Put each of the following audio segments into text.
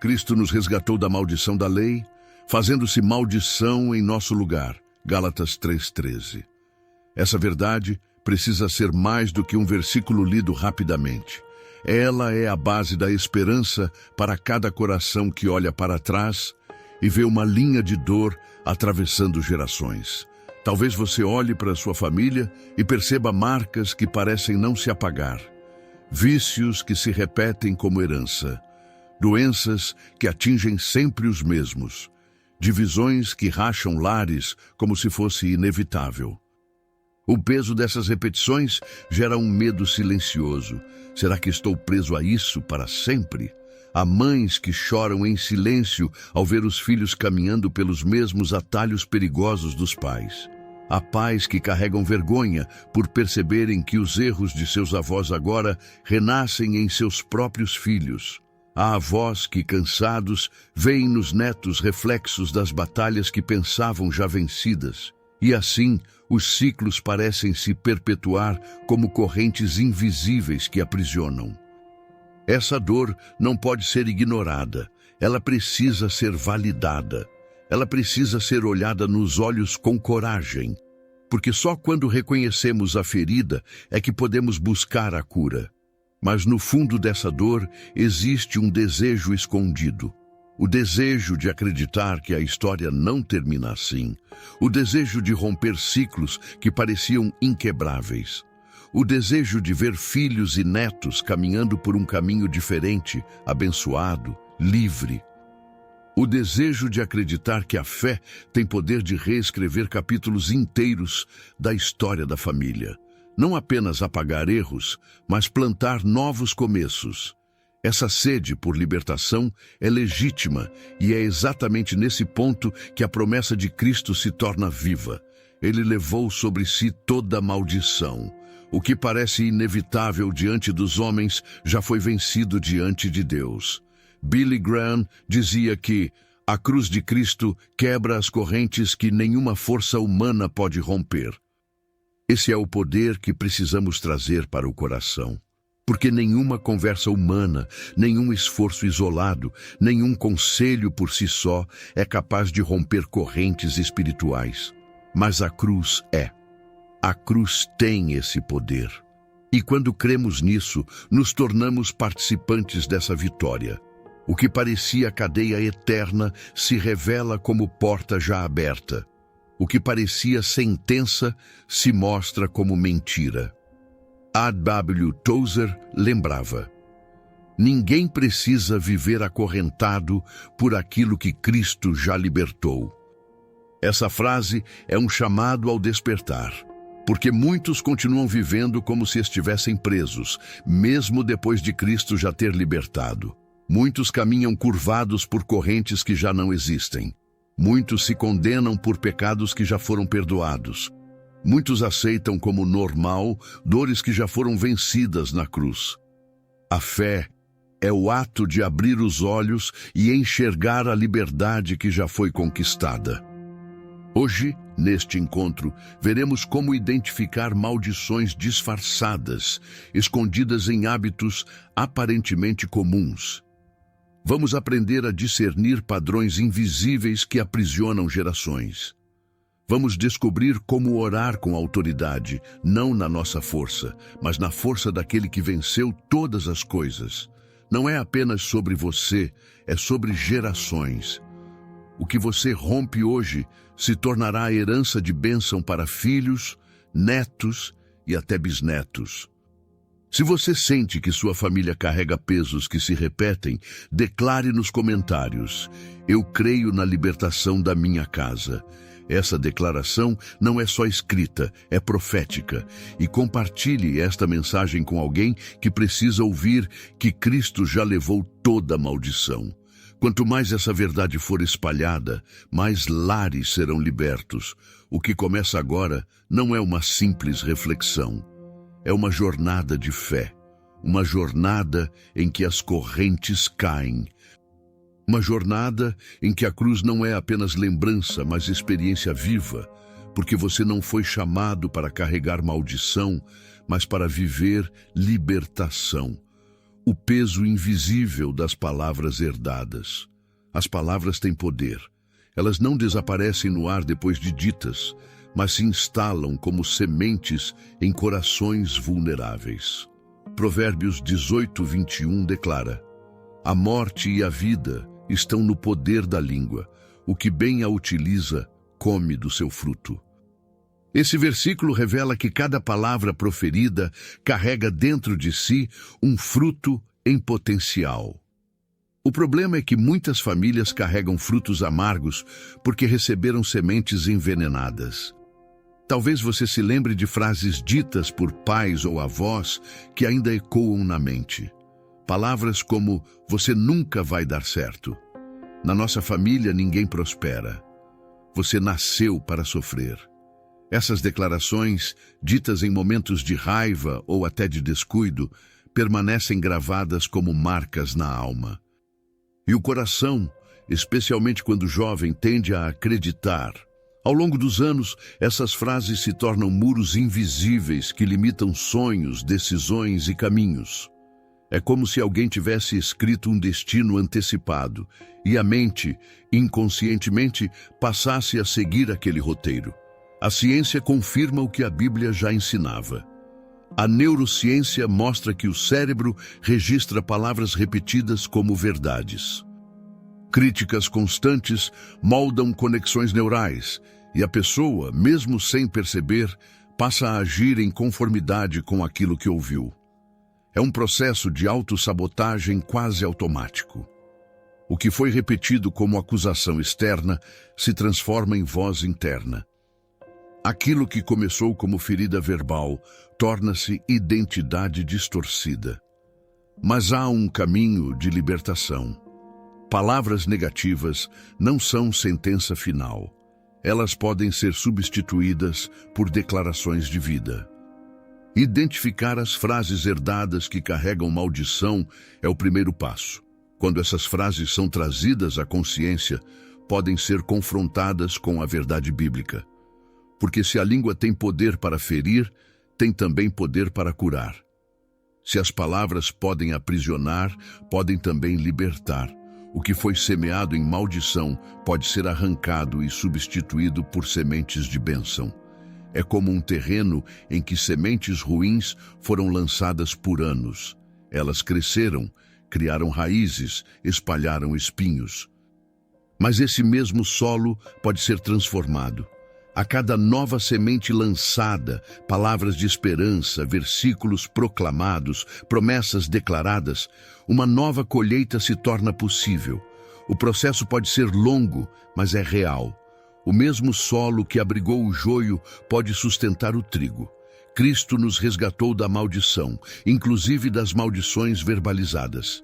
Cristo nos resgatou da maldição da lei, fazendo-se maldição em nosso lugar. Gálatas 3:13. Essa verdade precisa ser mais do que um versículo lido rapidamente. Ela é a base da esperança para cada coração que olha para trás e vê uma linha de dor atravessando gerações. Talvez você olhe para sua família e perceba marcas que parecem não se apagar, vícios que se repetem como herança, doenças que atingem sempre os mesmos, divisões que racham lares como se fosse inevitável. O peso dessas repetições gera um medo silencioso. Será que estou preso a isso para sempre? Há mães que choram em silêncio ao ver os filhos caminhando pelos mesmos atalhos perigosos dos pais. Há pais que carregam vergonha por perceberem que os erros de seus avós agora renascem em seus próprios filhos. Há avós que, cansados, veem nos netos reflexos das batalhas que pensavam já vencidas. E assim, os ciclos parecem se perpetuar como correntes invisíveis que aprisionam. Essa dor não pode ser ignorada. Ela precisa ser validada. Ela precisa ser olhada nos olhos com coragem. Porque só quando reconhecemos a ferida é que podemos buscar a cura. Mas no fundo dessa dor existe um desejo escondido. O desejo de acreditar que a história não termina assim. O desejo de romper ciclos que pareciam inquebráveis. O desejo de ver filhos e netos caminhando por um caminho diferente, abençoado, livre. O desejo de acreditar que a fé tem poder de reescrever capítulos inteiros da história da família. Não apenas apagar erros, mas plantar novos começos. Essa sede por libertação é legítima e é exatamente nesse ponto que a promessa de Cristo se torna viva. Ele levou sobre si toda a maldição. O que parece inevitável diante dos homens já foi vencido diante de Deus. Billy Graham dizia que a cruz de Cristo quebra as correntes que nenhuma força humana pode romper. Esse é o poder que precisamos trazer para o coração. Porque nenhuma conversa humana, nenhum esforço isolado, nenhum conselho por si só é capaz de romper correntes espirituais. Mas a cruz é. A cruz tem esse poder. E quando cremos nisso, nos tornamos participantes dessa vitória. O que parecia cadeia eterna se revela como porta já aberta. O que parecia sentença se mostra como mentira. A.W. Tozer lembrava: ninguém precisa viver acorrentado por aquilo que Cristo já libertou. Essa frase é um chamado ao despertar, porque muitos continuam vivendo como se estivessem presos, mesmo depois de Cristo já ter libertado. Muitos caminham curvados por correntes que já não existem. Muitos se condenam por pecados que já foram perdoados. Muitos aceitam como normal dores que já foram vencidas na cruz. A fé é o ato de abrir os olhos e enxergar a liberdade que já foi conquistada. Hoje, neste encontro, veremos como identificar maldições disfarçadas, escondidas em hábitos aparentemente comuns. Vamos aprender a discernir padrões invisíveis que aprisionam gerações. Vamos descobrir como orar com autoridade, não na nossa força, mas na força daquele que venceu todas as coisas. Não é apenas sobre você, é sobre gerações. O que você rompe hoje se tornará a herança de bênção para filhos, netos e até bisnetos. Se você sente que sua família carrega pesos que se repetem, declare nos comentários: eu creio na libertação da minha casa. Essa declaração não é só escrita, é profética. E compartilhe esta mensagem com alguém que precisa ouvir que Cristo já levou toda a maldição. Quanto mais essa verdade for espalhada, mais lares serão libertos. O que começa agora não é uma simples reflexão. É uma jornada de fé. Uma jornada em que as correntes caem. Uma jornada em que a cruz não é apenas lembrança, mas experiência viva, porque você não foi chamado para carregar maldição, mas para viver libertação. O peso invisível das palavras herdadas. As palavras têm poder. Elas não desaparecem no ar depois de ditas, mas se instalam como sementes em corações vulneráveis. Provérbios 18:21 declara: a morte e a vida estão no poder da língua. O que bem a utiliza, come do seu fruto. Esse versículo revela que cada palavra proferida carrega dentro de si um fruto em potencial. O problema é que muitas famílias carregam frutos amargos porque receberam sementes envenenadas. Talvez você se lembre de frases ditas por pais ou avós que ainda ecoam na mente. Palavras como: você nunca vai dar certo. Na nossa família ninguém prospera. Você nasceu para sofrer. Essas declarações, ditas em momentos de raiva ou até de descuido, permanecem gravadas como marcas na alma. E o coração, especialmente quando jovem, tende a acreditar. Ao longo dos anos, essas frases se tornam muros invisíveis que limitam sonhos, decisões e caminhos. É como se alguém tivesse escrito um destino antecipado e a mente, inconscientemente, passasse a seguir aquele roteiro. A ciência confirma o que a Bíblia já ensinava. A neurociência mostra que o cérebro registra palavras repetidas como verdades. Críticas constantes moldam conexões neurais e a pessoa, mesmo sem perceber, passa a agir em conformidade com aquilo que ouviu. É um processo de autossabotagem quase automático. O que foi repetido como acusação externa se transforma em voz interna. Aquilo que começou como ferida verbal torna-se identidade distorcida. Mas há um caminho de libertação. Palavras negativas não são sentença final. Elas podem ser substituídas por declarações de vida. Identificar as frases herdadas que carregam maldição é o primeiro passo. Quando essas frases são trazidas à consciência, podem ser confrontadas com a verdade bíblica. Porque se a língua tem poder para ferir, tem também poder para curar. Se as palavras podem aprisionar, podem também libertar. O que foi semeado em maldição pode ser arrancado e substituído por sementes de bênção. É como um terreno em que sementes ruins foram lançadas por anos. Elas cresceram, criaram raízes, espalharam espinhos. Mas esse mesmo solo pode ser transformado. A cada nova semente lançada, palavras de esperança, versículos proclamados, promessas declaradas, uma nova colheita se torna possível. O processo pode ser longo, mas é real. O mesmo solo que abrigou o joio pode sustentar o trigo. Cristo nos resgatou da maldição, inclusive das maldições verbalizadas.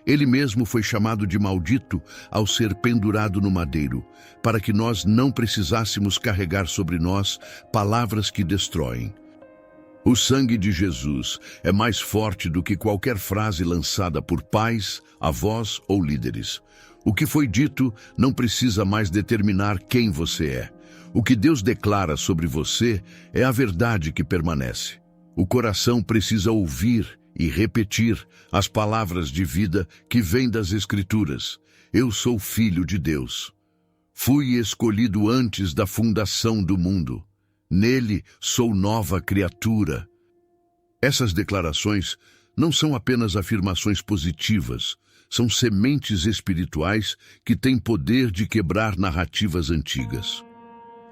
Ele mesmo foi chamado de maldito ao ser pendurado no madeiro, para que nós não precisássemos carregar sobre nós palavras que destroem. O sangue de Jesus é mais forte do que qualquer frase lançada por pais, avós ou líderes. O que foi dito não precisa mais determinar quem você é. O que Deus declara sobre você é a verdade que permanece. O coração precisa ouvir e repetir as palavras de vida que vêm das Escrituras. Eu sou filho de Deus. Fui escolhido antes da fundação do mundo. Nele sou nova criatura. Essas declarações não são apenas afirmações positivas, são sementes espirituais que têm poder de quebrar narrativas antigas.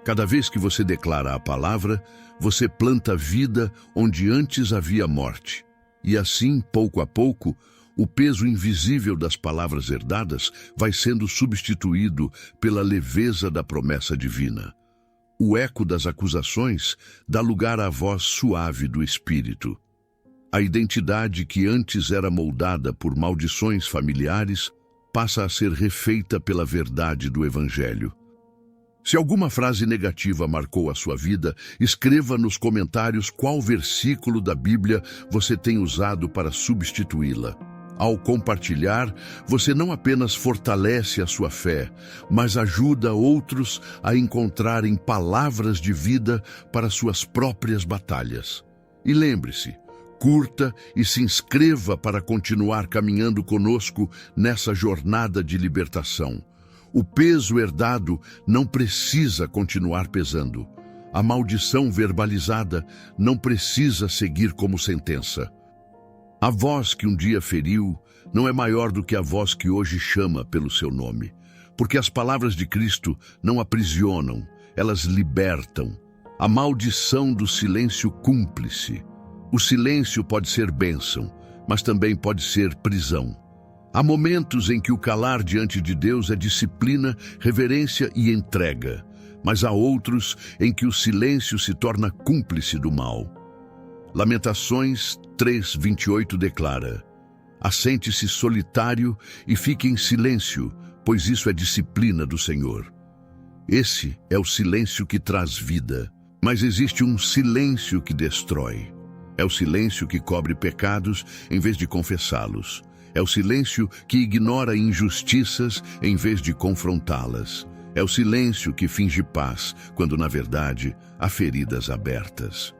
Cada vez que você declara a palavra, você planta vida onde antes havia morte. E assim, pouco a pouco, o peso invisível das palavras herdadas vai sendo substituído pela leveza da promessa divina. O eco das acusações dá lugar à voz suave do Espírito. A identidade que antes era moldada por maldições familiares passa a ser refeita pela verdade do Evangelho. Se alguma frase negativa marcou a sua vida, escreva nos comentários qual versículo da Bíblia você tem usado para substituí-la. Ao compartilhar, você não apenas fortalece a sua fé, mas ajuda outros a encontrarem palavras de vida para suas próprias batalhas. E lembre-se, curta e se inscreva para continuar caminhando conosco nessa jornada de libertação. O peso herdado não precisa continuar pesando. A maldição verbalizada não precisa seguir como sentença. A voz que um dia feriu não é maior do que a voz que hoje chama pelo seu nome, porque as palavras de Cristo não aprisionam, elas libertam. A maldição do silêncio cúmplice. O silêncio pode ser bênção, mas também pode ser prisão. Há momentos em que o calar diante de Deus é disciplina, reverência e entrega, mas há outros em que o silêncio se torna cúmplice do mal. Lamentações 3:28 declara: assente-se solitário e fique em silêncio, pois isso é disciplina do Senhor. Esse é o silêncio que traz vida, mas existe um silêncio que destrói. É o silêncio que cobre pecados em vez de confessá-los. É o silêncio que ignora injustiças em vez de confrontá-las. É o silêncio que finge paz, quando na verdade há feridas abertas.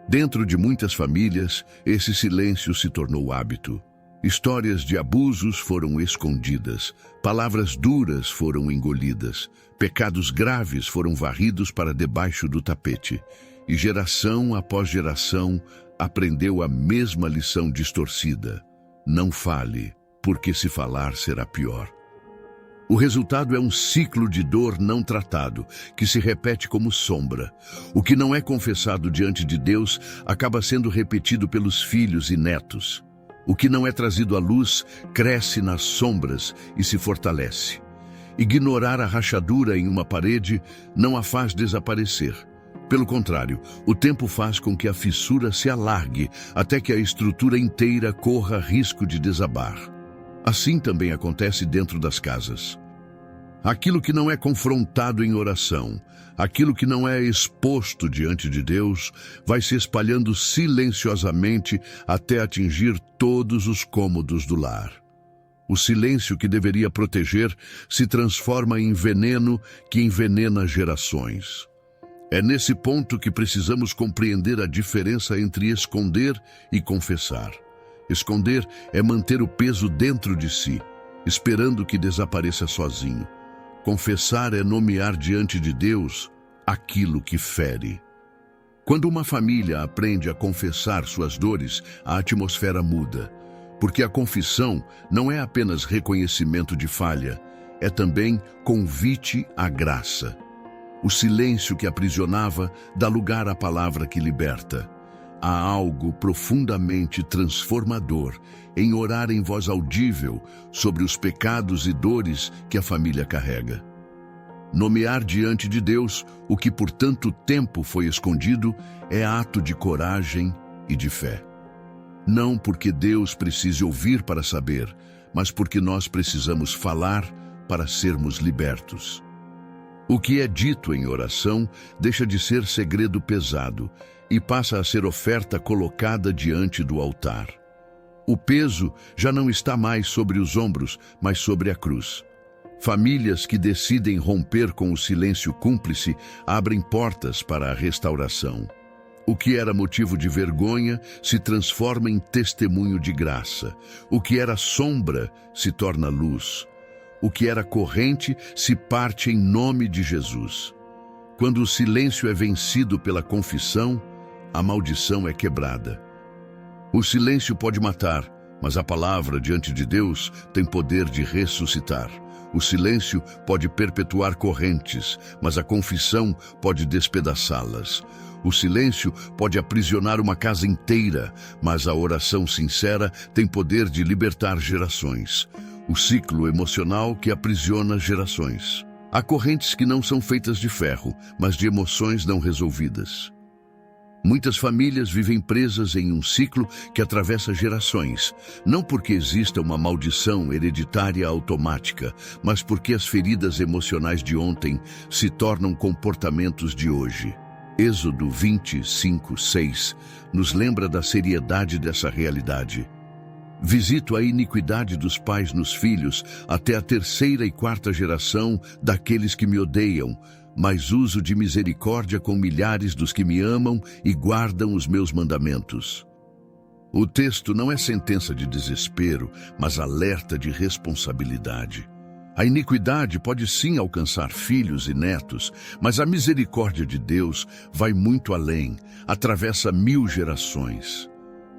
Dentro de muitas famílias, esse silêncio se tornou hábito. Histórias de abusos foram escondidas, palavras duras foram engolidas, pecados graves foram varridos para debaixo do tapete, e geração após geração aprendeu a mesma lição distorcida: não fale, porque se falar será pior. O resultado é um ciclo de dor não tratado, que se repete como sombra. O que não é confessado diante de Deus acaba sendo repetido pelos filhos e netos. O que não é trazido à luz cresce nas sombras e se fortalece. Ignorar a rachadura em uma parede não a faz desaparecer. Pelo contrário, o tempo faz com que a fissura se alargue até que a estrutura inteira corra risco de desabar. Assim também acontece dentro das casas. Aquilo que não é confrontado em oração, aquilo que não é exposto diante de Deus, vai se espalhando silenciosamente até atingir todos os cômodos do lar. O silêncio que deveria proteger se transforma em veneno que envenena gerações. É nesse ponto que precisamos compreender a diferença entre esconder e confessar. Esconder é manter o peso dentro de si, esperando que desapareça sozinho. Confessar é nomear diante de Deus aquilo que fere. Quando uma família aprende a confessar suas dores, a atmosfera muda, porque a confissão não é apenas reconhecimento de falha, é também convite à graça. O silêncio que aprisionava dá lugar à palavra que liberta. Há algo profundamente transformador em orar em voz audível sobre os pecados e dores que a família carrega. Nomear diante de Deus o que por tanto tempo foi escondido é ato de coragem e de fé. Não porque Deus precise ouvir para saber, mas porque nós precisamos falar para sermos libertos. O que é dito em oração deixa de ser segredo pesado e passa a ser oferta colocada diante do altar. O peso já não está mais sobre os ombros, mas sobre a cruz. Famílias que decidem romper com o silêncio cúmplice abrem portas para a restauração. O que era motivo de vergonha se transforma em testemunho de graça. O que era sombra se torna luz. O que era corrente se parte em nome de Jesus. Quando o silêncio é vencido pela confissão, a maldição é quebrada. O silêncio pode matar, mas a palavra diante de Deus tem poder de ressuscitar. O silêncio pode perpetuar correntes, mas a confissão pode despedaçá-las. O silêncio pode aprisionar uma casa inteira, mas a oração sincera tem poder de libertar gerações. O ciclo emocional que aprisiona gerações. Há correntes que não são feitas de ferro, mas de emoções não resolvidas. Muitas famílias vivem presas em um ciclo que atravessa gerações, não porque exista uma maldição hereditária automática, mas porque as feridas emocionais de ontem se tornam comportamentos de hoje. Êxodo 25:6 nos lembra da seriedade dessa realidade. Visito a iniquidade dos pais nos filhos até a terceira e quarta geração daqueles que me odeiam, mas uso de misericórdia com milhares dos que me amam e guardam os meus mandamentos. O texto não é sentença de desespero, mas alerta de responsabilidade. A iniquidade pode sim alcançar filhos e netos, mas a misericórdia de Deus vai muito além, atravessa 1000 gerações.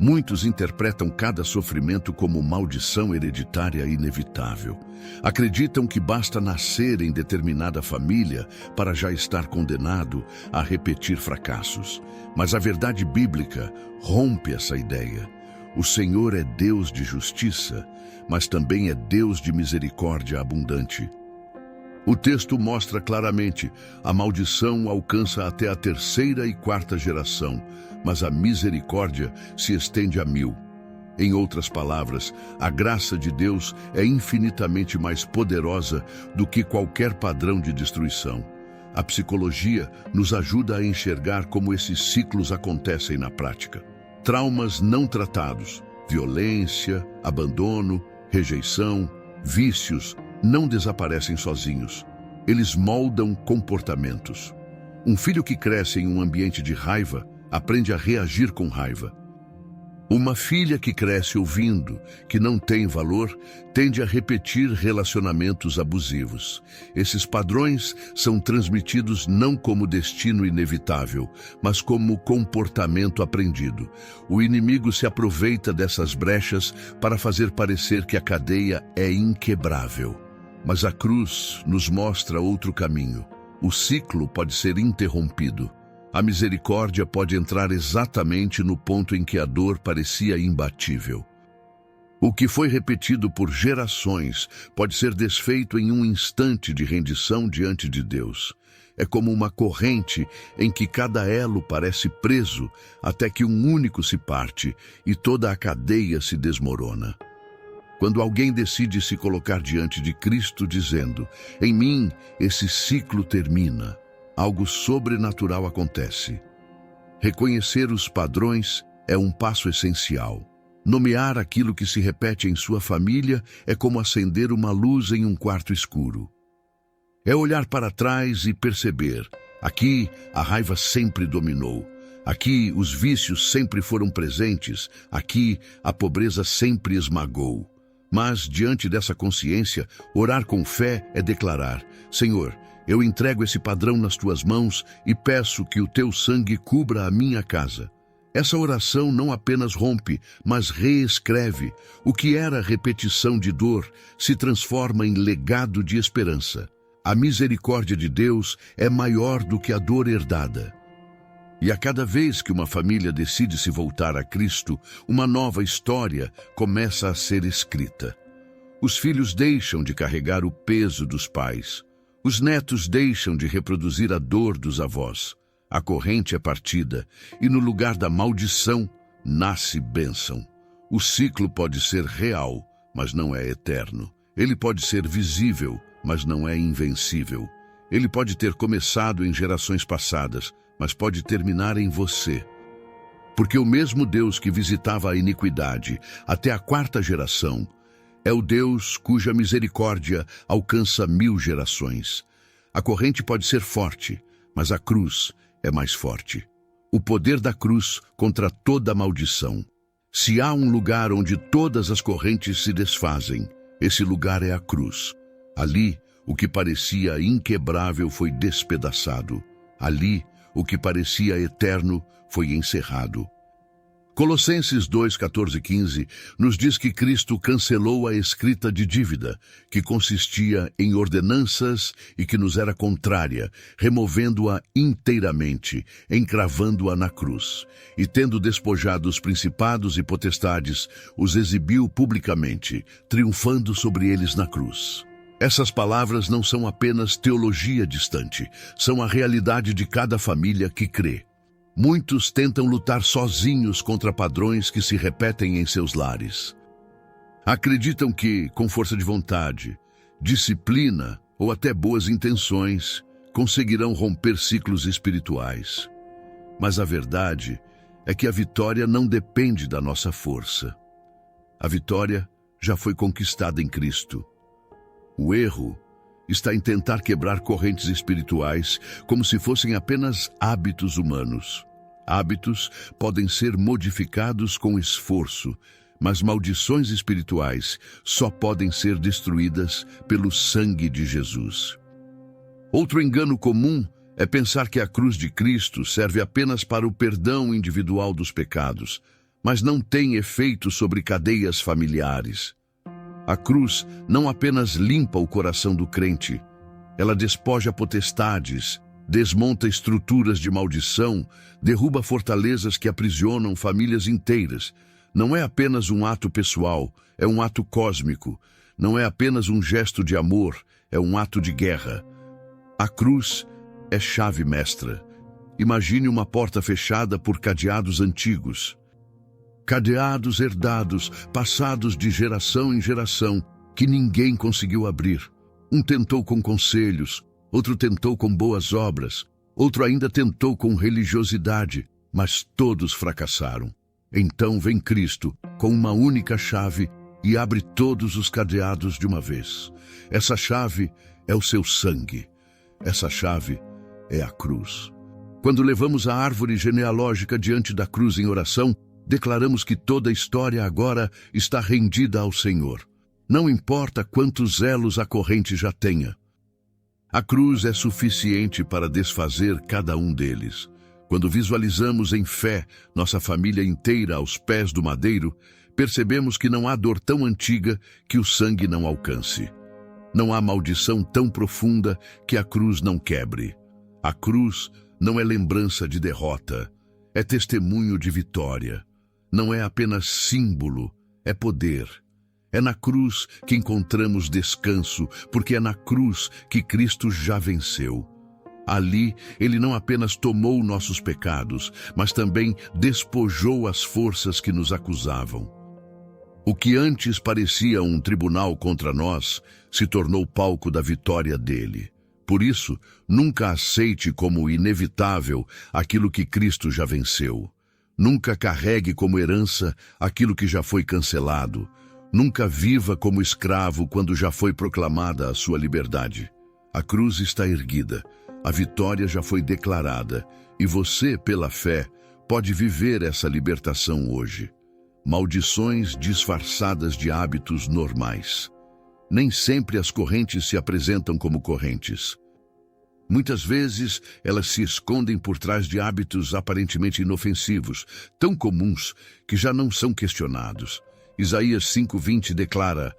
Muitos interpretam cada sofrimento como maldição hereditária inevitável. Acreditam que basta nascer em determinada família para já estar condenado a repetir fracassos. Mas a verdade bíblica rompe essa ideia. O Senhor é Deus de justiça, mas também é Deus de misericórdia abundante. O texto mostra claramente: a maldição alcança até a 3ª e 4ª geração, mas a misericórdia se estende a 1000. Em outras palavras, a graça de Deus é infinitamente mais poderosa do que qualquer padrão de destruição. A psicologia nos ajuda a enxergar como esses ciclos acontecem na prática. Traumas não tratados, violência, abandono, rejeição, vícios, não desaparecem sozinhos. Eles moldam comportamentos. Um filho que cresce em um ambiente de raiva aprende a reagir com raiva. Uma filha que cresce ouvindo que não tem valor tende a repetir relacionamentos abusivos. Esses padrões são transmitidos não como destino inevitável, mas como comportamento aprendido. O inimigo se aproveita dessas brechas para fazer parecer que a cadeia é inquebrável. Mas a cruz nos mostra outro caminho. O ciclo pode ser interrompido. A misericórdia pode entrar exatamente no ponto em que a dor parecia imbatível. O que foi repetido por gerações pode ser desfeito em um instante de rendição diante de Deus. É como uma corrente em que cada elo parece preso até que um único se parte e toda a cadeia se desmorona. Quando alguém decide se colocar diante de Cristo dizendo: "Em mim esse ciclo termina", algo sobrenatural acontece. Reconhecer os padrões é um passo essencial. Nomear aquilo que se repete em sua família é como acender uma luz em um quarto escuro. É olhar para trás e perceber: aqui a raiva sempre dominou. Aqui os vícios sempre foram presentes. Aqui a pobreza sempre esmagou. Mas, diante dessa consciência, orar com fé é declarar: Senhor, eu entrego esse padrão nas tuas mãos e peço que o teu sangue cubra a minha casa. Essa oração não apenas rompe, mas reescreve. O que era repetição de dor se transforma em legado de esperança. A misericórdia de Deus é maior do que a dor herdada. E a cada vez que uma família decide se voltar a Cristo, uma nova história começa a ser escrita. Os filhos deixam de carregar o peso dos pais. Os netos deixam de reproduzir a dor dos avós. A corrente é partida e no lugar da maldição nasce bênção. O ciclo pode ser real, mas não é eterno. Ele pode ser visível, mas não é invencível. Ele pode ter começado em gerações passadas, mas pode terminar em você. Porque o mesmo Deus que visitava a iniquidade até a 4ª geração é o Deus cuja misericórdia alcança 1000 gerações. A corrente pode ser forte, mas a cruz é mais forte. O poder da cruz contra toda maldição. Se há um lugar onde todas as correntes se desfazem, esse lugar é a cruz. Ali, o que parecia inquebrável foi despedaçado. Ali, o que parecia eterno foi encerrado. Colossenses 2, 14 e 15 nos diz que Cristo cancelou a escrita de dívida, que consistia em ordenanças e que nos era contrária, removendo-a inteiramente, encravando-a na cruz. E tendo despojado os principados e potestades, os exibiu publicamente, triunfando sobre eles na cruz. Essas palavras não são apenas teologia distante, são a realidade de cada família que crê. Muitos tentam lutar sozinhos contra padrões que se repetem em seus lares. Acreditam que, com força de vontade, disciplina ou até boas intenções, conseguirão romper ciclos espirituais. Mas a verdade é que a vitória não depende da nossa força. A vitória já foi conquistada em Cristo. O erro está em tentar quebrar correntes espirituais como se fossem apenas hábitos humanos. hábitos podem ser modificados com esforço, mas maldições espirituais só podem ser destruídas pelo sangue de Jesus. Outro engano comum é pensar que a cruz de Cristo serve apenas para o perdão individual dos pecados, mas não tem efeito sobre cadeias familiares. A cruz não apenas limpa o coração do crente, ela despoja potestades, desmonta estruturas de maldição, derruba fortalezas que aprisionam famílias inteiras. Não é apenas um ato pessoal, é um ato cósmico. Não é apenas um gesto de amor, é um ato de guerra. A cruz é chave mestra. Imagine uma porta fechada por cadeados antigos. Cadeados herdados, passados de geração em geração, que ninguém conseguiu abrir. Um tentou com conselhos, outro tentou com boas obras, outro ainda tentou com religiosidade, mas todos fracassaram. Então vem Cristo com uma única chave e abre todos os cadeados de uma vez. Essa chave é o seu sangue. Essa chave é a cruz. Quando levamos a árvore genealógica diante da cruz em oração, declaramos que toda a história agora está rendida ao Senhor. Não importa quantos elos a corrente já tenha. A cruz é suficiente para desfazer cada um deles. Quando visualizamos em fé nossa família inteira aos pés do madeiro, percebemos que não há dor tão antiga que o sangue não alcance. Não há maldição tão profunda que a cruz não quebre. A cruz não é lembrança de derrota, é testemunho de vitória. Não é apenas símbolo, é poder. É na cruz que encontramos descanso, porque é na cruz que Cristo já venceu. Ali, ele não apenas tomou nossos pecados, mas também despojou as forças que nos acusavam. O que antes parecia um tribunal contra nós, se tornou palco da vitória dele. Por isso, nunca aceite como inevitável aquilo que Cristo já venceu. Nunca carregue como herança aquilo que já foi cancelado. Nunca viva como escravo quando já foi proclamada a sua liberdade. A cruz está erguida. A vitória já foi declarada e você, pela fé, pode viver essa libertação hoje. Maldições disfarçadas de hábitos normais. Nem sempre as correntes se apresentam como correntes. Muitas vezes, elas se escondem por trás de hábitos aparentemente inofensivos, tão comuns que já não são questionados. Isaías 5:20 declara: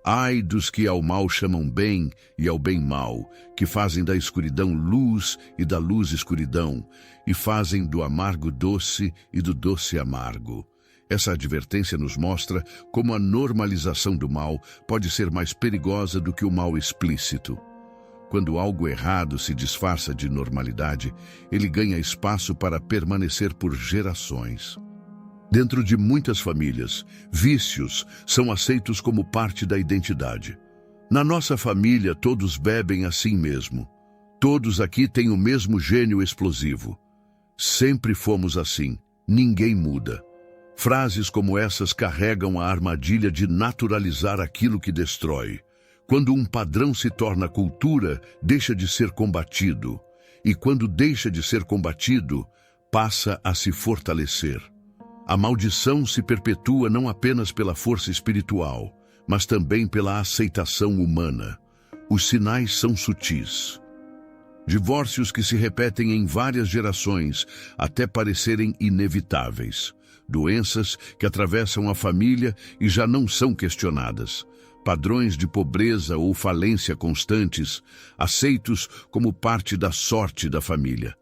ai dos que ao mal chamam bem e ao bem mal, que fazem da escuridão luz e da luz escuridão, e fazem do amargo doce e do doce amargo. Essa advertência nos mostra como a normalização do mal pode ser mais perigosa do que o mal explícito. Quando algo errado se disfarça de normalidade, ele ganha espaço para permanecer por gerações. Dentro de muitas famílias, vícios são aceitos como parte da identidade. Na nossa família, todos bebem assim mesmo. Todos aqui têm o mesmo gênio explosivo. Sempre fomos assim. Ninguém muda. Frases como essas carregam a armadilha de naturalizar aquilo que destrói. Quando um padrão se torna cultura, deixa de ser combatido. E quando deixa de ser combatido, passa a se fortalecer. A maldição se perpetua não apenas pela força espiritual, mas também pela aceitação humana. Os sinais são sutis. Divórcios que se repetem em várias gerações até parecerem inevitáveis. Doenças que atravessam a família e já não são questionadas. Padrões de pobreza ou falência constantes, aceitos como parte da sorte da família.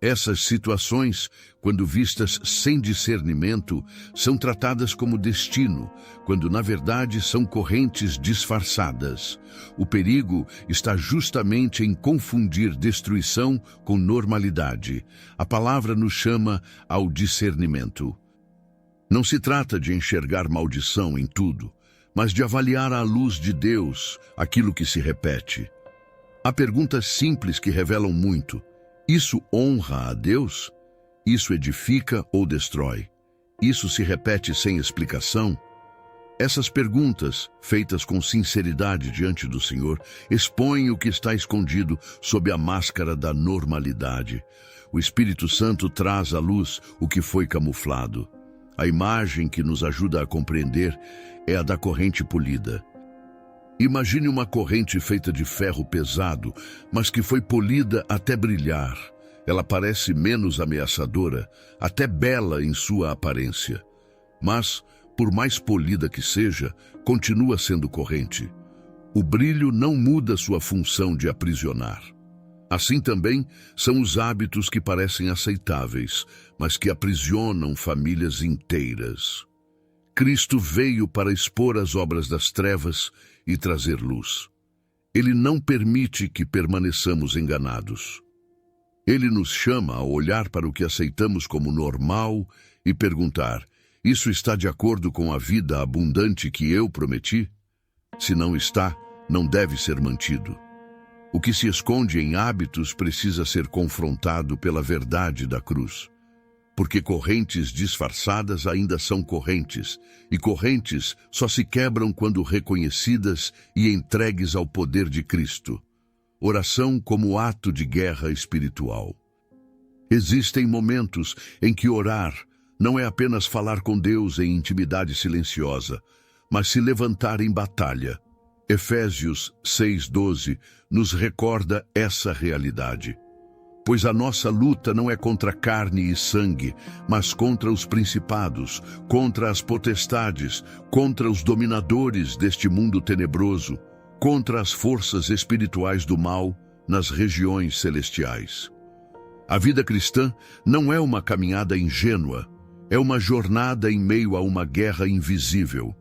Essas situações, quando vistas sem discernimento, são tratadas como destino, quando na verdade são correntes disfarçadas. O perigo está justamente em confundir destruição com normalidade. A palavra nos chama ao discernimento. Não se trata de enxergar maldição em tudo, mas de avaliar à luz de Deus aquilo que se repete. Há perguntas simples que revelam muito. Isso honra a Deus? Isso edifica ou destrói? Isso se repete sem explicação? Essas perguntas, feitas com sinceridade diante do Senhor, expõem o que está escondido sob a máscara da normalidade. O Espírito Santo traz à luz o que foi camuflado. A imagem que nos ajuda a compreender é a da corrente polida. Imagine uma corrente feita de ferro pesado, mas que foi polida até brilhar. Ela parece menos ameaçadora, até bela em sua aparência. Mas, por mais polida que seja, continua sendo corrente. O brilho não muda sua função de aprisionar. Assim também são os hábitos que parecem aceitáveis, mas que aprisionam famílias inteiras. Cristo veio para expor as obras das trevas e trazer luz. Ele não permite que permaneçamos enganados. Ele nos chama a olhar para o que aceitamos como normal e perguntar: isso está de acordo com a vida abundante que eu prometi? Se não está, não deve ser mantido. O que se esconde em hábitos precisa ser confrontado pela verdade da cruz. Porque correntes disfarçadas ainda são correntes, e correntes só se quebram quando reconhecidas e entregues ao poder de Cristo. Oração como ato de guerra espiritual. Existem momentos em que orar não é apenas falar com Deus em intimidade silenciosa, mas se levantar em batalha. Efésios 6:12 nos recorda essa realidade. Pois a nossa luta não é contra carne e sangue, mas contra os principados, contra as potestades, contra os dominadores deste mundo tenebroso, contra as forças espirituais do mal nas regiões celestiais. A vida cristã não é uma caminhada ingênua, é uma jornada em meio a uma guerra invisível.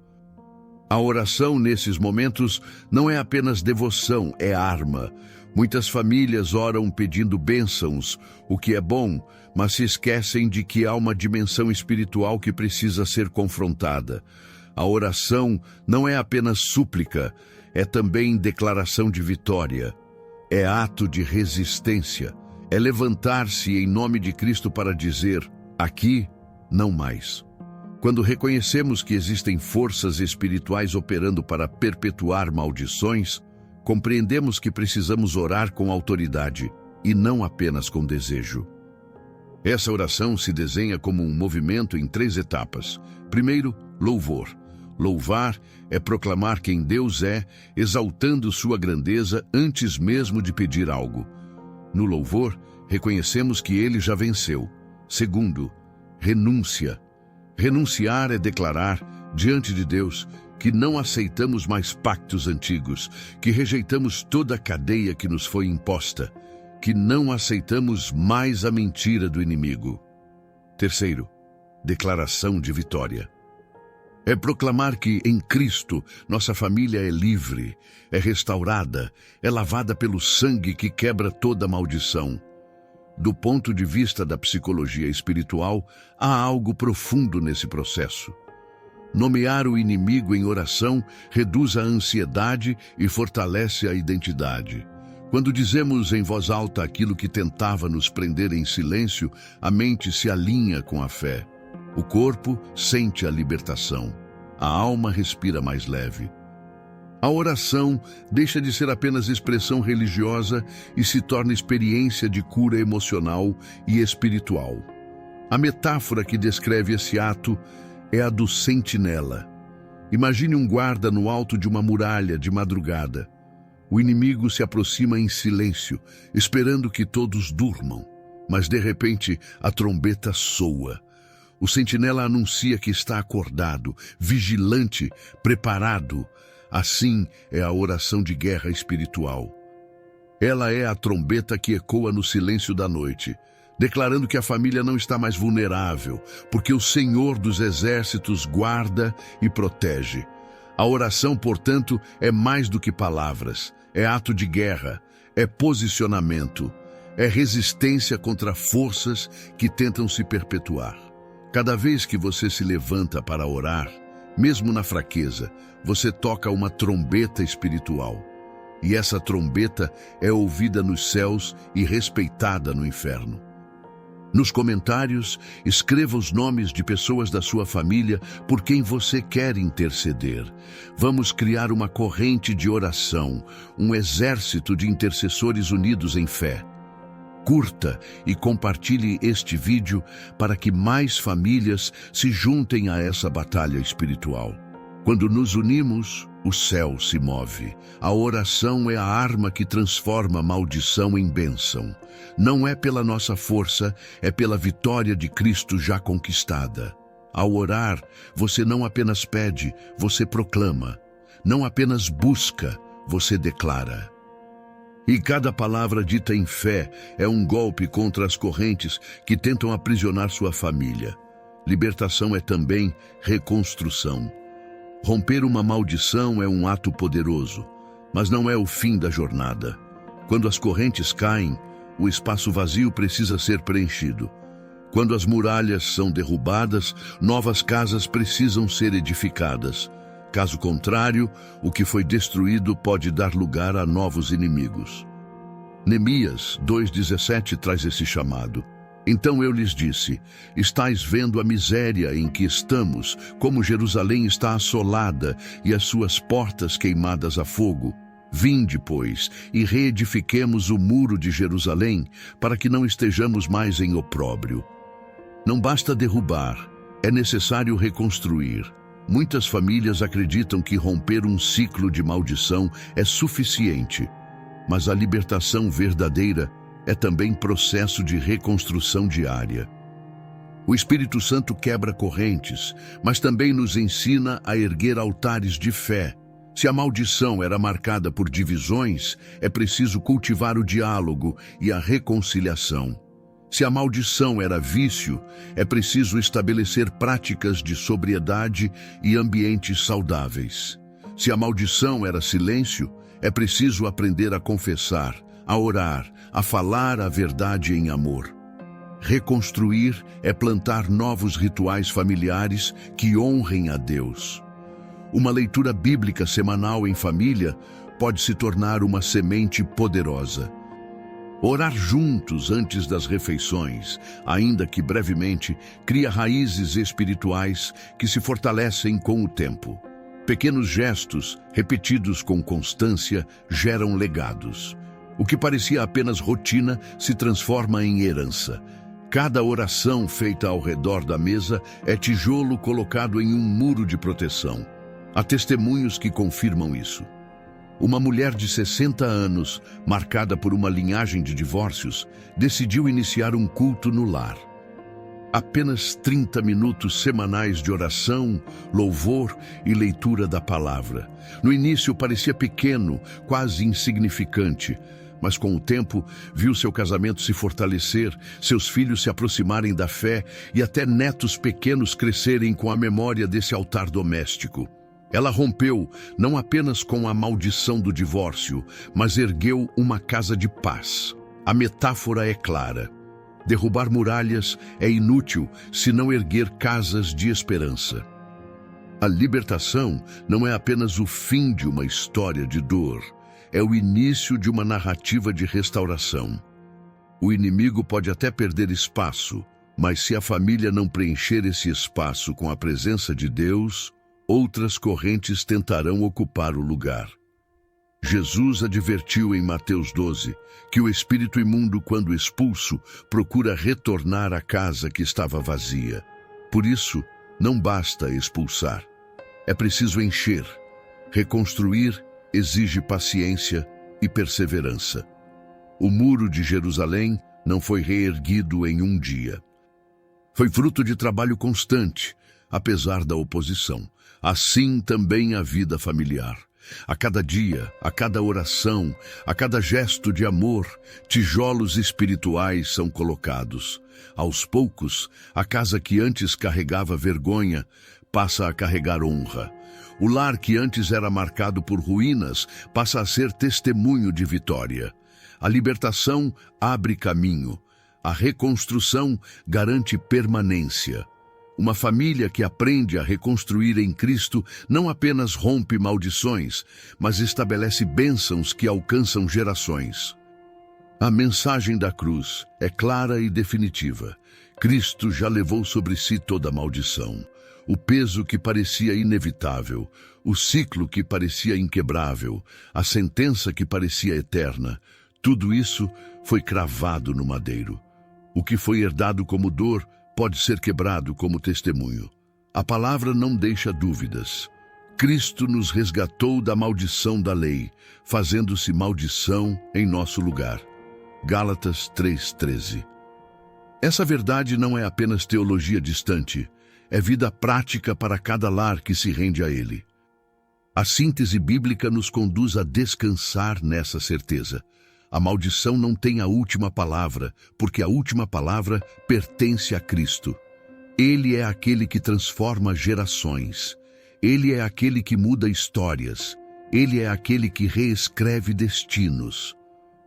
A oração nesses momentos não é apenas devoção, é arma. Muitas famílias oram pedindo bênçãos, o que é bom, mas se esquecem de que há uma dimensão espiritual que precisa ser confrontada. A oração não é apenas súplica, é também declaração de vitória. É ato de resistência, é levantar-se em nome de Cristo para dizer: aqui, não mais. Quando reconhecemos que existem forças espirituais operando para perpetuar maldições, compreendemos que precisamos orar com autoridade e não apenas com desejo. Essa oração se desenha como um movimento em 3 etapas. Primeiro, louvor. Louvar é proclamar quem Deus é, exaltando sua grandeza antes mesmo de pedir algo. No louvor, reconhecemos que ele já venceu. Segundo, renúncia. Renunciar é declarar, diante de Deus, que não aceitamos mais pactos antigos, que rejeitamos toda a cadeia que nos foi imposta, que não aceitamos mais a mentira do inimigo. Terceiro, declaração de vitória. É proclamar que, em Cristo, nossa família é livre, é restaurada, é lavada pelo sangue que quebra toda maldição. Do ponto de vista da psicologia espiritual, há algo profundo nesse processo. Nomear o inimigo em oração reduz a ansiedade e fortalece a identidade. Quando dizemos em voz alta aquilo que tentava nos prender em silêncio, a mente se alinha com a fé. O corpo sente a libertação. A alma respira mais leve. A oração deixa de ser apenas expressão religiosa e se torna experiência de cura emocional e espiritual. A metáfora que descreve esse ato é a do sentinela. Imagine um guarda no alto de uma muralha de madrugada. O inimigo se aproxima em silêncio, esperando que todos durmam. Mas de repente a trombeta soa. O sentinela anuncia que está acordado, vigilante, preparado. Assim é a oração de guerra espiritual. Ela é a trombeta que ecoa no silêncio da noite, declarando que a família não está mais vulnerável, porque o Senhor dos Exércitos guarda e protege. A oração, portanto, é mais do que palavras, é ato de guerra, é posicionamento, é resistência contra forças que tentam se perpetuar. Cada vez que você se levanta para orar, mesmo na fraqueza, você toca uma trombeta espiritual. E essa trombeta é ouvida nos céus e respeitada no inferno. Nos comentários, escreva os nomes de pessoas da sua família por quem você quer interceder. Vamos criar uma corrente de oração, um exército de intercessores unidos em fé. Curta e compartilhe este vídeo para que mais famílias se juntem a essa batalha espiritual. Quando nos unimos, o céu se move. A oração é a arma que transforma maldição em bênção. Não é pela nossa força, é pela vitória de Cristo já conquistada. Ao orar, você não apenas pede, você proclama. Não apenas busca, você declara. E cada palavra dita em fé é um golpe contra as correntes que tentam aprisionar sua família. Libertação é também reconstrução. Romper uma maldição é um ato poderoso, mas não é o fim da jornada. Quando as correntes caem, o espaço vazio precisa ser preenchido. Quando as muralhas são derrubadas, novas casas precisam ser edificadas. Caso contrário, o que foi destruído pode dar lugar a novos inimigos. Neemias 2,17 traz esse chamado. Então eu lhes disse: estais vendo a miséria em que estamos, como Jerusalém está assolada e as suas portas queimadas a fogo. Vinde, pois, e reedifiquemos o muro de Jerusalém, para que não estejamos mais em opróbrio. Não basta derrubar, é necessário reconstruir. Muitas famílias acreditam que romper um ciclo de maldição é suficiente, mas a libertação verdadeira é também processo de reconstrução diária. O Espírito Santo quebra correntes, mas também nos ensina a erguer altares de fé. Se a maldição era marcada por divisões, é preciso cultivar o diálogo e a reconciliação. Se a maldição era vício, é preciso estabelecer práticas de sobriedade e ambientes saudáveis. Se a maldição era silêncio, é preciso aprender a confessar, a orar, a falar a verdade em amor. Reconstruir é plantar novos rituais familiares que honrem a Deus. Uma leitura bíblica semanal em família pode se tornar uma semente poderosa. Orar juntos antes das refeições, ainda que brevemente, cria raízes espirituais que se fortalecem com o tempo. Pequenos gestos, repetidos com constância, geram legados. O que parecia apenas rotina se transforma em herança. Cada oração feita ao redor da mesa é tijolo colocado em um muro de proteção. Há testemunhos que confirmam isso. Uma mulher de 60 anos, marcada por uma linhagem de divórcios, decidiu iniciar um culto no lar. Apenas 30 minutos semanais de oração, louvor e leitura da palavra. No início parecia pequeno, quase insignificante, mas com o tempo viu seu casamento se fortalecer, seus filhos se aproximarem da fé e até netos pequenos crescerem com a memória desse altar doméstico. Ela rompeu não apenas com a maldição do divórcio, mas ergueu uma casa de paz. A metáfora é clara. Derrubar muralhas é inútil se não erguer casas de esperança. A libertação não é apenas o fim de uma história de dor, é o início de uma narrativa de restauração. O inimigo pode até perder espaço, mas se a família não preencher esse espaço com a presença de Deus, outras correntes tentarão ocupar o lugar. Jesus advertiu em Mateus 12 que o espírito imundo, quando expulso, procura retornar à casa que estava vazia. Por isso, não basta expulsar. É preciso encher. Reconstruir exige paciência e perseverança. O muro de Jerusalém não foi reerguido em um dia. Foi fruto de trabalho constante, apesar da oposição. Assim também a vida familiar. A cada dia, a cada oração, a cada gesto de amor, tijolos espirituais são colocados. Aos poucos, a casa que antes carregava vergonha passa a carregar honra. O lar que antes era marcado por ruínas passa a ser testemunho de vitória. A libertação abre caminho. A reconstrução garante permanência. Uma família que aprende a reconstruir em Cristo não apenas rompe maldições, mas estabelece bênçãos que alcançam gerações. A mensagem da cruz é clara e definitiva. Cristo já levou sobre si toda a maldição. O peso que parecia inevitável, o ciclo que parecia inquebrável, a sentença que parecia eterna, tudo isso foi cravado no madeiro. O que foi herdado como dor pode ser quebrado como testemunho. A palavra não deixa dúvidas. Cristo nos resgatou da maldição da lei, fazendo-se maldição em nosso lugar. Gálatas 3:13. Essa verdade não é apenas teologia distante, é vida prática para cada lar que se rende a ele. A síntese bíblica nos conduz a descansar nessa certeza. A maldição não tem a última palavra, porque a última palavra pertence a Cristo. Ele é aquele que transforma gerações. Ele é aquele que muda histórias. Ele é aquele que reescreve destinos.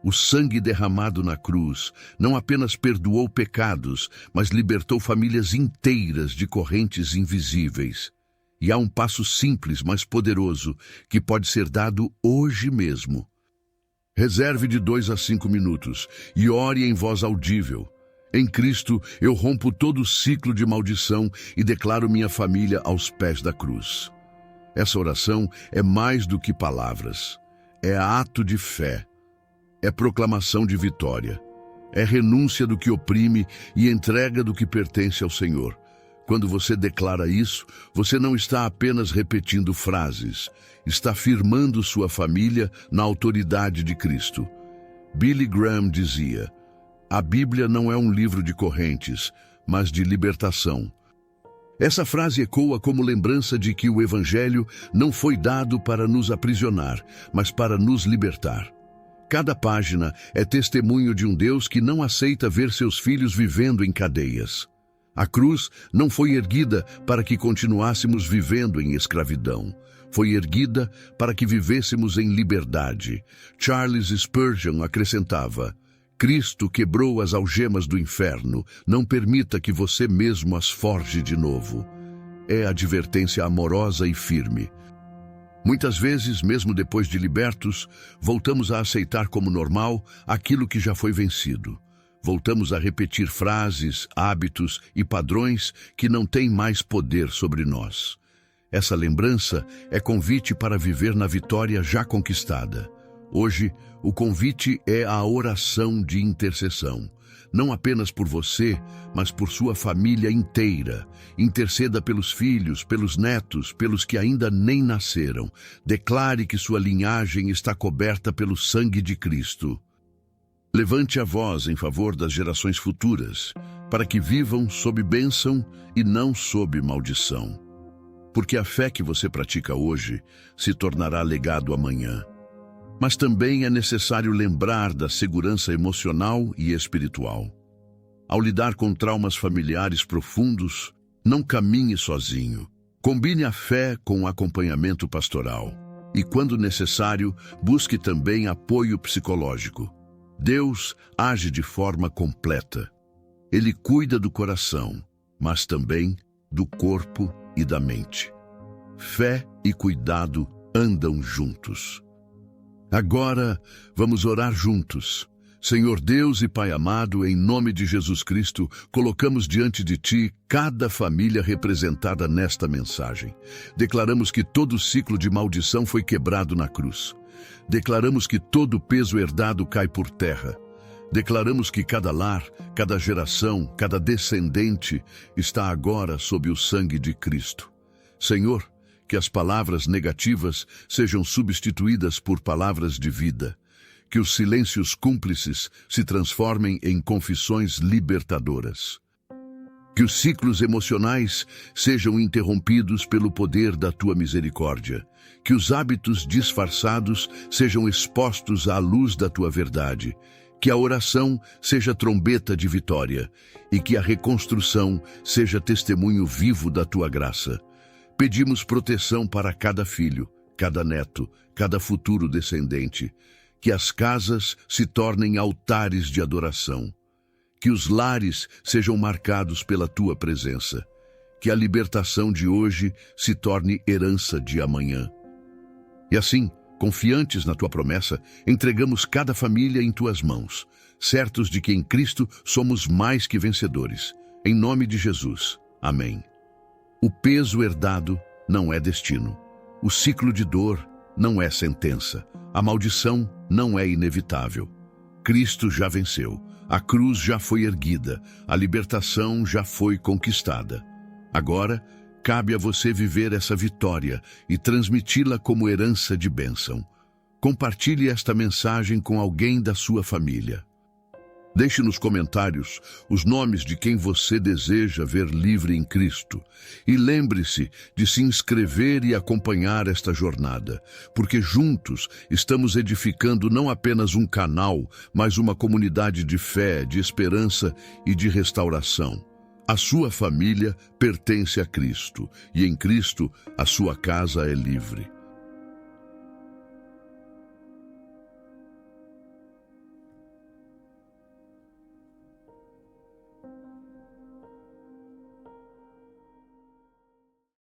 O sangue derramado na cruz não apenas perdoou pecados, mas libertou famílias inteiras de correntes invisíveis. E há um passo simples, mas poderoso, que pode ser dado hoje mesmo. Reserve de 2 a 5 minutos e ore em voz audível. Em Cristo, eu rompo todo o ciclo de maldição e declaro minha família aos pés da cruz. Essa oração é mais do que palavras. É ato de fé. É proclamação de vitória. É renúncia do que oprime e entrega do que pertence ao Senhor. Quando você declara isso, você não está apenas repetindo frases, está firmando sua família na autoridade de Cristo. Billy Graham dizia: a Bíblia não é um livro de correntes, mas de libertação. Essa frase ecoa como lembrança de que o Evangelho não foi dado para nos aprisionar, mas para nos libertar. Cada página é testemunho de um Deus que não aceita ver seus filhos vivendo em cadeias. A cruz não foi erguida para que continuássemos vivendo em escravidão. Foi erguida para que vivêssemos em liberdade. Charles Spurgeon acrescentava: Cristo quebrou as algemas do inferno. Não permita que você mesmo as forge de novo. É a advertência amorosa e firme. Muitas vezes, mesmo depois de libertos, voltamos a aceitar como normal aquilo que já foi vencido. Voltamos a repetir frases, hábitos e padrões que não têm mais poder sobre nós. Essa lembrança é convite para viver na vitória já conquistada. Hoje, o convite é a oração de intercessão. Não apenas por você, mas por sua família inteira. Interceda pelos filhos, pelos netos, pelos que ainda nem nasceram. Declare que sua linhagem está coberta pelo sangue de Cristo. Levante a voz em favor das gerações futuras, para que vivam sob bênção e não sob maldição. Porque a fé que você pratica hoje se tornará legado amanhã. Mas também é necessário lembrar da segurança emocional e espiritual. Ao lidar com traumas familiares profundos, não caminhe sozinho. Combine a fé com o acompanhamento pastoral. E, quando necessário, busque também apoio psicológico. Deus age de forma completa. Ele cuida do coração, mas também do corpo e da mente. Fé e cuidado andam juntos. Agora, vamos orar juntos. Senhor Deus e Pai amado, em nome de Jesus Cristo, colocamos diante de Ti cada família representada nesta mensagem. Declaramos que todo ciclo de maldição foi quebrado na cruz. Declaramos que todo o peso herdado cai por terra. Declaramos que cada lar, cada geração, cada descendente está agora sob o sangue de Cristo. Senhor, que as palavras negativas sejam substituídas por palavras de vida. Que os silêncios cúmplices se transformem em confissões libertadoras. Que os ciclos emocionais sejam interrompidos pelo poder da Tua misericórdia. Que os hábitos disfarçados sejam expostos à luz da Tua verdade. Que a oração seja trombeta de vitória e que a reconstrução seja testemunho vivo da Tua graça. Pedimos proteção para cada filho, cada neto, cada futuro descendente. Que as casas se tornem altares de adoração. Que os lares sejam marcados pela Tua presença. Que a libertação de hoje se torne herança de amanhã. E assim, Confiantes na tua promessa, entregamos cada família em tuas mãos, certos de que em Cristo somos mais que vencedores. Em nome de Jesus. Amém. O peso herdado não é destino. O ciclo de dor não é sentença. A maldição não é inevitável. Cristo já venceu. A cruz já foi erguida. A libertação já foi conquistada. Agora, cabe a você viver essa vitória e transmiti-la como herança de bênção. Compartilhe esta mensagem com alguém da sua família. Deixe nos comentários os nomes de quem você deseja ver livre em Cristo. E lembre-se de se inscrever e acompanhar esta jornada, porque juntos estamos edificando não apenas um canal, mas uma comunidade de fé, de esperança e de restauração. A sua família pertence a Cristo, e em Cristo a sua casa é livre.